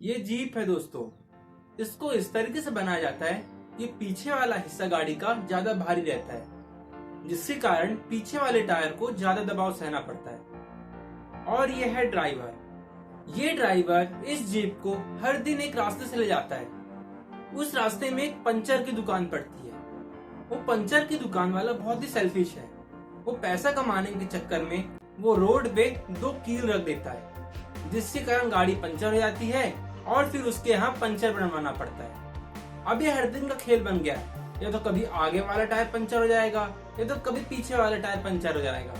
ये जीप है दोस्तों। इसको इस तरीके से बनाया जाता है कि पीछे वाला हिस्सा गाड़ी का ज्यादा भारी रहता है, जिसके कारण पीछे वाले टायर को ज्यादा दबाव सहना पड़ता है। और ये है ड्राइवर। ये ड्राइवर इस जीप को हर दिन एक रास्ते से ले जाता है। उस रास्ते में एक पंचर की दुकान पड़ती है। वो पंचर की दुकान वाला बहुत ही सेल्फिश है। वो पैसा कमाने के चक्कर में वो रोड पे 2 कील रख देता है, जिसके कारण गाड़ी पंचर हो जाती है और फिर उसके यहाँ पंचर बनवाना पड़ता है। अब ये हर दिन का खेल बन गया है। या तो कभी आगे वाला टायर पंचर हो जाएगा या तो कभी पीछे वाला टायर पंचर हो जाएगा।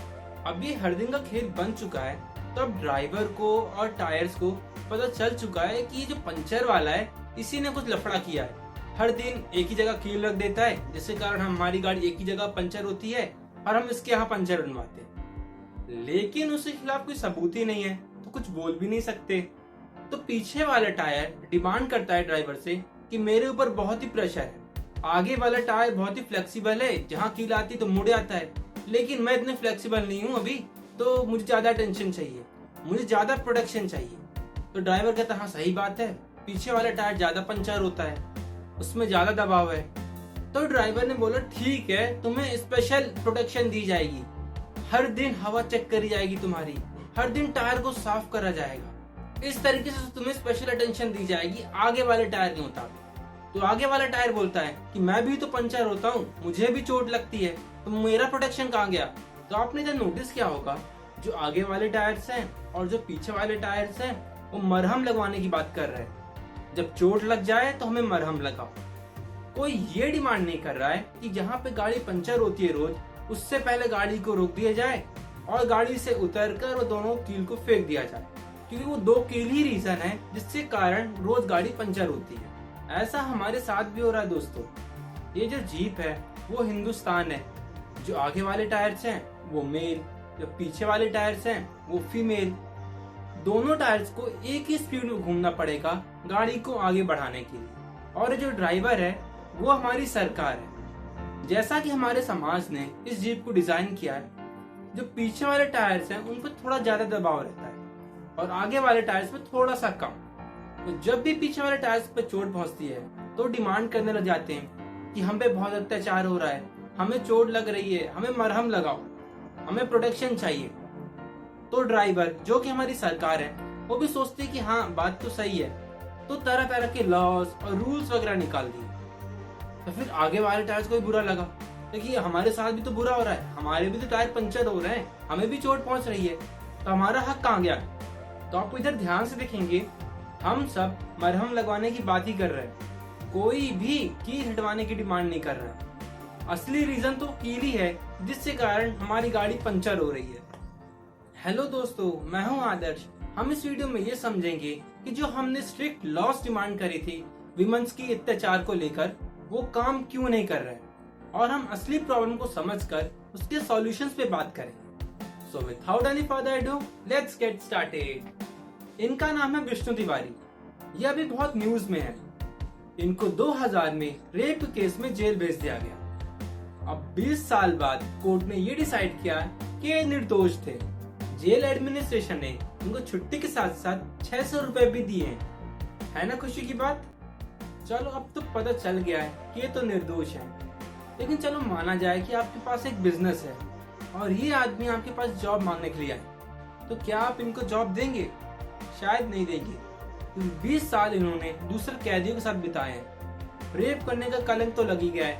अब ये हर दिन का खेल बन चुका है, तो अब ड्राइवर को और टायर्स को पता चल चुका है कि ये जो पंचर वाला है इसी ने कुछ लफड़ा किया है। हर दिन एक ही जगह कील रख देता है, जिसके कारण हमारी गाड़ी एक ही जगह पंचर होती है और हम इसके यहाँ पंचर बनवाते हैं। लेकिन उसके खिलाफ कोई सबूत ही नहीं है, तो कुछ बोल भी नहीं सकते। तो पीछे वाला टायर डिमांड करता है ड्राइवर से कि मेरे ऊपर बहुत ही प्रेशर है। आगे वाला टायर बहुत ही फ्लेक्सिबल है, जहाँ कील आती तो मुड़ जाता है, लेकिन मैं इतने फ्लेक्सिबल नहीं हूँ अभी, तो मुझे ज्यादा टेंशन चाहिए, मुझे ज्यादा प्रोटेक्शन चाहिए। तो ड्राइवर कहता हाँ सही बात है, पीछे वाला टायर ज्यादा पंचर होता है, उसमें ज्यादा दबाव है। तो ड्राइवर ने बोला ठीक है, तुम्हें स्पेशल प्रोटेक्शन दी जाएगी, हर दिन हवा चेक करी जाएगी तुम्हारी, हर दिन टायर को साफ करा जाएगा, इस तरीके से तुम्हें स्पेशल अटेंशन दी जाएगी आगे वाले टायर के मुताबिक। तो आगे वाला टायर बोलता है कि मैं भी तो पंचर होता हूँ, मुझे भी चोट लगती है, तो मेरा प्रोटेक्शन कहाँ गया। तो आपने जब नोटिस किया होगा, जो आगे वाले टायर्स हैं और जो पीछे वाले टायर्स हैं वो मरहम लगवाने की बात कर रहे हैं। जब चोट लग जाए तो हमें मरहम लगाओ। कोई ये डिमांड नहीं कर रहा है कि जहाँ पे गाड़ी पंचर होती है रोज, उससे पहले गाड़ी को रोक दिया जाए और गाड़ी से उतरकर वो दोनों कील को फेंक दिया जाए, क्योंकि वो 2 कील ही रीजन है जिसके कारण रोज गाड़ी पंचर होती है। ऐसा हमारे साथ भी हो रहा है दोस्तों। ये जो जीप है वो हिंदुस्तान है। जो आगे वाले टायर्स हैं वो मेल, जो पीछे वाले टायर्स हैं वो फीमेल। दोनों टायर्स को एक ही स्पीड में घूमना पड़ेगा गाड़ी को आगे बढ़ाने के लिए। और जो ड्राइवर है वो हमारी सरकार है। जैसा कि हमारे समाज ने इस जीप को डिजाइन किया है, जो पीछे वाले टायर्स हैं उन पर थोड़ा ज्यादा दबाव रहता है और आगे वाले टायर्स पे थोड़ा सा कम। तो जब भी पीछे वाले टायर्स पे चोट पहुंचती है तो डिमांड करने लग जाते हैं कि हम पे बहुत अत्याचार हो रहा है, हमें चोट लग रही है, हमें मरहम लगाओ, हमें प्रोटेक्शन चाहिए। तो ड्राइवर जो कि हमारी सरकार है वो भी सोचते हैं कि हाँ बात तो सही है, तो तरह तरह के लॉज और रूल्स वगैरह निकाल दिए। तो फिर आगे वाले टायर्स को भी बुरा लगा, देखिए हमारे साथ भी तो बुरा हो रहा है, हमारे भी तो टायर पंचर हो रहे हैं, हमें भी चोट पहुंच रही है, तो हमारा हक कहाँ गया। तो आप इधर ध्यान से देखेंगे, हम सब मरहम लगवाने की बात ही कर रहे हैं, कोई भी कील हटवाने की डिमांड नहीं कर रहा। असली रीजन तो कील ही है जिसके कारण हमारी गाड़ी पंचर हो रही है। हेलो दोस्तों, मैं हूं आदर्श। हम इस वीडियो में ये समझेंगे कि जो हमने स्ट्रिक्ट लॉस डिमांड करी थी विमेंस की अत्याचार को लेकर, वो काम क्यों नहीं कर रहे, और हम असली प्रॉब्लम को समझकर उसके सॉल्यूशंस पे बात करेंगे। So without any further ado, let's get started. इनका नाम है विष्णु तिवारी। यह अभी बहुत न्यूज में है। इनको 2000 में रेप केस में जेल भेज दिया गया। अब 20 साल बाद कोर्ट ने ये डिसाइड किया कि ये निर्दोष थे। जेल एडमिनिस्ट्रेशन ने उनको छुट्टी के साथ साथ 600 रुपए भी दिए है ना खुशी की बात। चलो अब तो पता चल गया है कि ये तो निर्दोष है, लेकिन चलो माना जाए कि आपके पास एक बिजनेस है और ये आदमी आपके पास जॉब मांगने के लिए आए, तो क्या आप इनको जॉब देंगे? शायद नहीं देंगे। 20 साल इन्होंने दूसरे कैदियों के साथ बिताए हैं। रेप करने का कलंक तो लग ही गया है,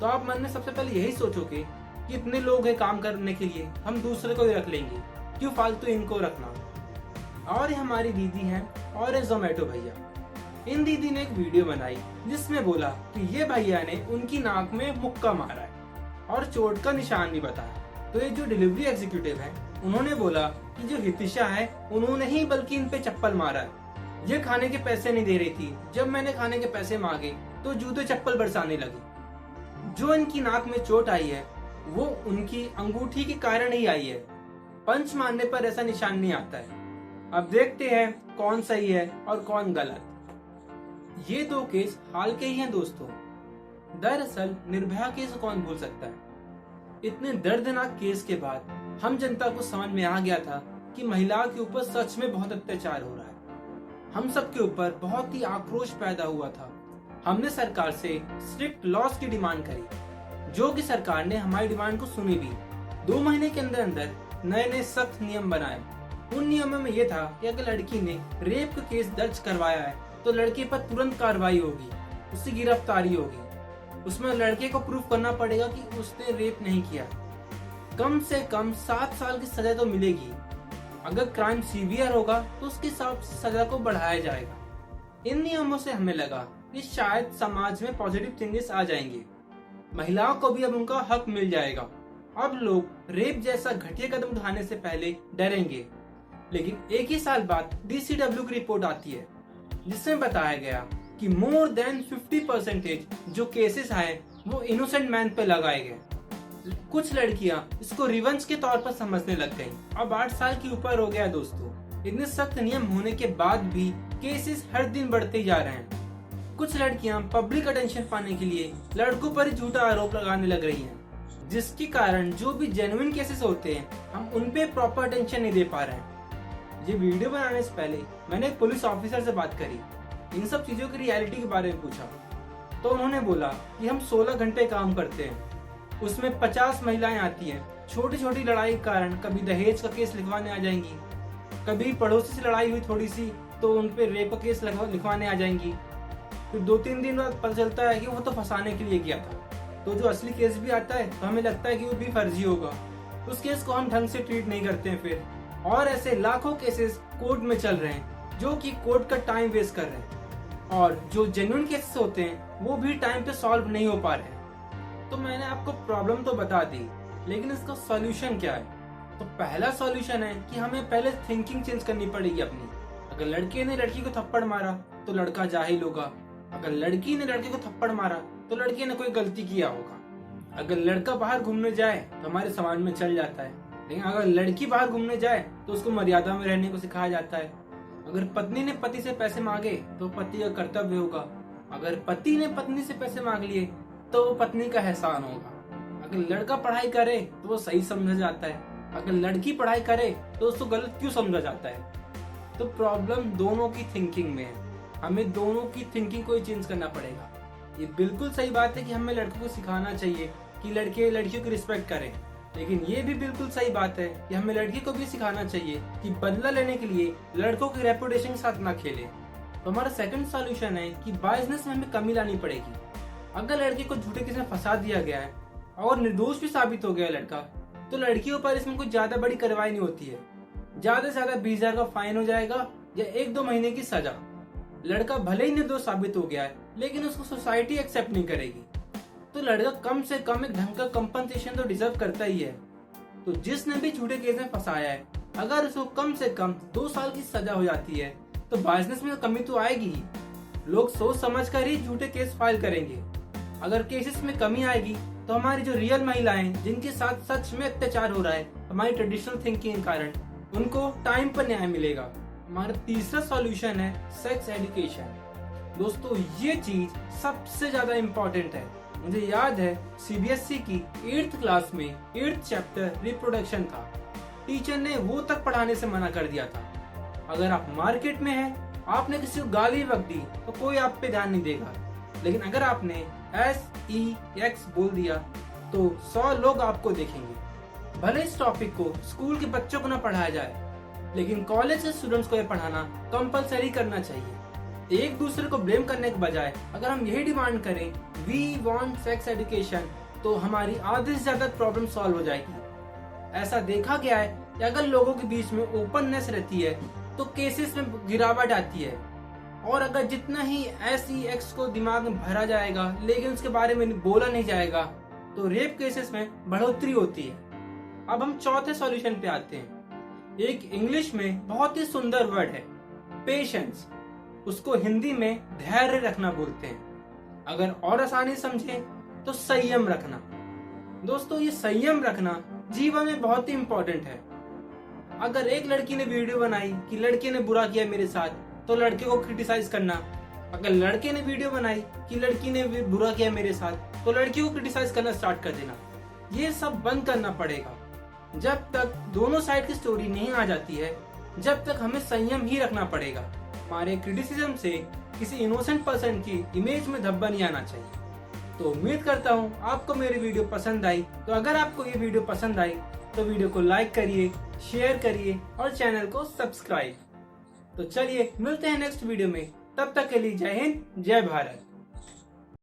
तो आप मन में सबसे पहले यही सोचोगे कि इतने लोग हैं काम करने के लिए, हम दूसरे को ही रख लेंगे, क्यों फालतू इनको रखना। और ये हमारी दीदी हैं और ये जोमेटो भैया। इन दीदी ने एक वीडियो बनाई जिसमें बोला कि ये भैया ने उनकी नाक में मुक्का मारा है और चोट का निशान भी बताया। तो ये जो डिलीवरी एग्जीक्यूटिव है उन्होंने बोला कि जो हितिशा है उन्होंने ही बल्कि इन पे चप्पल मारा है। ये खाने के पैसे नहीं दे रही थी, जब मैंने खाने के पैसे मांगे तो जूते चप्पल बरसाने लगी। जो इनकी नाक में चोट आई है वो उनकी अंगूठी के कारण ही आई है। पंच मारने पर ऐसा निशान नहीं आता है। अब देखते हैं कौन सही है और कौन गलत। ये 2 केस हाल के ही हैं दोस्तों। दरअसल निर्भया केस कौन भूल सकता है। इतने दर्दनाक केस के बाद हम जनता को समझ में आ गया था कि महिला के ऊपर सच में बहुत अत्याचार हो रहा है। हम सबके ऊपर बहुत ही आक्रोश पैदा हुआ था। हमने सरकार से स्ट्रिक्ट लॉस की डिमांड करी, जो कि सरकार ने हमारी डिमांड को सुनी भी। 2 महीने के अंदर अंदर नए नए सख्त नियम बनाए। उन नियमों में यह था कि अगर लड़की ने रेप का केस दर्ज करवाया है तो लड़के पर तुरंत कार्रवाई होगी, उसकी गिरफ्तारी होगी। उसमें लड़के को प्रूफ करना पड़ेगा कि उसने रेप नहीं किया। कम से कम 7 साल की सजा तो मिलेगी। अगर क्राइम सीवियर होगा तो उसके हिसाब से सजा को बढ़ाया जाएगा। इन नियमों से हमें लगा कि शायद समाज में पॉजिटिव चेंजेस आ जाएंगे, महिलाओं को भी अब उनका हक मिल जाएगा। अब लोग रेप जैसा घटिया कदम उठाने से पहले डरेंगे। लेकिन एक ही साल बाद DCW की रिपोर्ट आती है, जिसमें बताया गया कि मोर देन 50% जो केसेस आए वो इनोसेंट मैन पे लगाए गए। कुछ लड़कियां इसको रिवेंज के तौर पर समझने लग गईं। अब 8 साल की ऊपर हो गया दोस्तों। इतने सख्त नियम होने के बाद भी केसेस हर दिन बढ़ते जा रहे हैं। कुछ लड़कियां पब्लिक अटेंशन पाने के लिए लड़कों पर झूठा आरोप लगाने लग रही हैं, जिसके कारण जो भी जेन्युइन केसेस होते हैं हम उन पे प्रॉपर अटेंशन नहीं दे पा रहे हैं। ये वीडियो बनाने से पहले मैंने एक पुलिस ऑफिसर से बात करी, इन सब चीजों की रियलिटी के बारे में पूछा, तो उन्होंने बोला कि हम 16 घंटे काम करते हैं, उसमें 50 महिलाएं आती हैं। छोटी छोटी लड़ाई के कारण कभी दहेज का केस लिखवाने आ जाएंगी, कभी पड़ोसी से लड़ाई हुई थोड़ी सी तो उन पे रेप का केस लिखवाने आ जाएंगी। फिर 2-3 दिन बाद पता चलता है कि वो तो फंसाने के लिए किया था। तो जो असली केस भी आता है तो हमें लगता है कि वो भी फर्जी होगा, उस केस को हम ढंग से ट्रीट नहीं करते हैं फिर। और ऐसे लाखों केसेस कोर्ट में चल रहे हैं जो कि कोर्ट का टाइम वेस्ट कर रहे हैं, और जो जेन्युइन केसेस होते हैं वो भी टाइम पे सॉल्व नहीं हो पा रहे हैं। तो मैंने आपको प्रॉब्लम तो बता दी, लेकिन इसका सॉल्यूशन क्या है? तो पहला सॉल्यूशन है कि हमें पहले थिंकिंग चेंज करनी पड़ेगी अपनी। अगर लड़के ने लड़की को थप्पड़ मारा तो लड़का जाहिल होगा, अगर लड़की ने लड़के को थप्पड़ मारा तो लड़के ने कोई गलती किया होगा। अगर लड़का बाहर घूमने जाए तो हमारे समाज में चल जाता है, लेकिन अगर लड़की बाहर घूमने जाए तो उसको मर्यादा में रहने को सिखाया जाता है। अगर पत्नी ने पति से पैसे मांगे तो पति का कर्तव्य होगा, अगर पति ने पत्नी से पैसे मांग लिए तो वो पत्नी का एहसान होगा। अगर लड़का पढ़ाई करे तो वो सही समझा जाता है, अगर लड़की पढ़ाई करे तो उसको गलत क्यों समझा जाता है? तो प्रॉब्लम दोनों की थिंकिंग में है, हमें दोनों की थिंकिंग को ही चेंज करना पड़ेगा। ये बिल्कुल सही बात है कि हमें लड़कों को सिखाना चाहिए कि लड़के लड़कियों की रिस्पेक्ट करें, लेकिन ये भी बिल्कुल सही बात है कि हमें लड़की को भी सिखाना चाहिए कि बदला लेने के लिए लड़कों की रेपुटेशन के साथ ना खेले। तो हमारा सेकंड सॉल्यूशन है कि बायसनेस में हमें कमी लानी पड़ेगी। अगर लड़के को झूठे केस में फंसा दिया गया है और निर्दोष भी साबित हो गया लड़का, तो लड़कियों पर इसमें कोई ज्यादा बड़ी कार्रवाई नहीं होती है। ज्यादा से ज्यादा 20,000 का फाइन हो जाएगा या 1-2 महीने की सजा। लड़का भले ही निर्दोष साबित हो गया है, लेकिन उसको सोसाइटी एक्सेप्ट नहीं करेगी। तो लड़का कम से कम एक ढंग का कंपनसेशन तो डिजर्व करता ही है। तो जिसने भी झूठे केस में फंसाया है, अगर उसको कम से कम 2 साल की सजा हो जाती है तो बायसनेस में कमी तो आएगी ही। लोग सोच समझ कर ही झूठे केस फाइल करेंगे। अगर केसेस में कमी आएगी तो हमारी जो रियल महिलाएं जिनके साथ सच में अत्याचार हो रहा है हमारी ट्रेडिशनल थिंकिंग के कारण, उनको टाइम पर न्याय मिलेगा। हमारा तीसरा सॉल्यूशन है सेक्स एजुकेशन। दोस्तों ये चीज सबसे ज्यादा इम्पोर्टेंट है। मुझे याद है CBSE की 8th क्लास में 8th चैप्टर रिप्रोडक्शन था। टीचर ने वो तक पढ़ाने से मना कर दिया था। अगर आप मार्केट में हैं, आपने किसी को गाली बक दी तो कोई आप पे ध्यान नहीं देगा, लेकिन अगर आपने SEX बोल दिया तो 100 लोग आपको देखेंगे। भले इस टॉपिक को स्कूल के बच्चों को ना पढ़ाया जाए, लेकिन कॉलेज के स्टूडेंट्स को ये पढ़ाना कंपलसरी करना चाहिए। एक दूसरे को ब्लेम करने के बजाय अगर हम यही डिमांड करें वी वांट सेक्स एजुकेशन, तो हमारी आधे से ज्यादा प्रॉब्लम सॉल्व हो जाएगी। ऐसा देखा गया है कि अगर लोगों के बीच में ओपननेस रहती है तो केसेस में गिरावट आती है, और अगर जितना ही SEX को दिमाग में भरा जाएगा लेकिन उसके बारे में बोला नहीं जाएगा तो रेप केसेस में बढ़ोतरी होती है। अब हम चौथे सॉल्यूशन पे आते हैं। एक इंग्लिश में बहुत ही सुंदर वर्ड है पेशेंस, उसको हिंदी में धैर्य रखना बोलते हैं। अगर और आसानी समझे तो संयम रखना। दोस्तों ये संयम रखना जीवन में बहुत ही इंपॉर्टेंट है। अगर एक लड़की ने वीडियो बनाई कि लड़के ने बुरा किया मेरे साथ, तो लड़के को क्रिटिसाइज करना। अगर लड़के ने वीडियो बनाई कि लड़की ने बुरा किया मेरे साथ, तो लड़की को क्रिटिसाइज करना स्टार्ट कर देना। ये सब बंद करना पड़ेगा। जब तक दोनों साइड की स्टोरी नहीं आ जाती है, जब तक हमें संयम ही रखना पड़ेगा। हमारे क्रिटिसिज्म से किसी इनोसेंट पर्सन की इमेज में धब्बा नहीं आना चाहिए। तो उम्मीद करता हूँ आपको मेरी वीडियो पसंद आई। तो अगर आपको ये वीडियो पसंद आई तो वीडियो को लाइक करिए, शेयर करिए और चैनल को सब्सक्राइब। तो चलिए मिलते हैं नेक्स्ट वीडियो में, तब तक के लिए जय हिंद, जय भारत।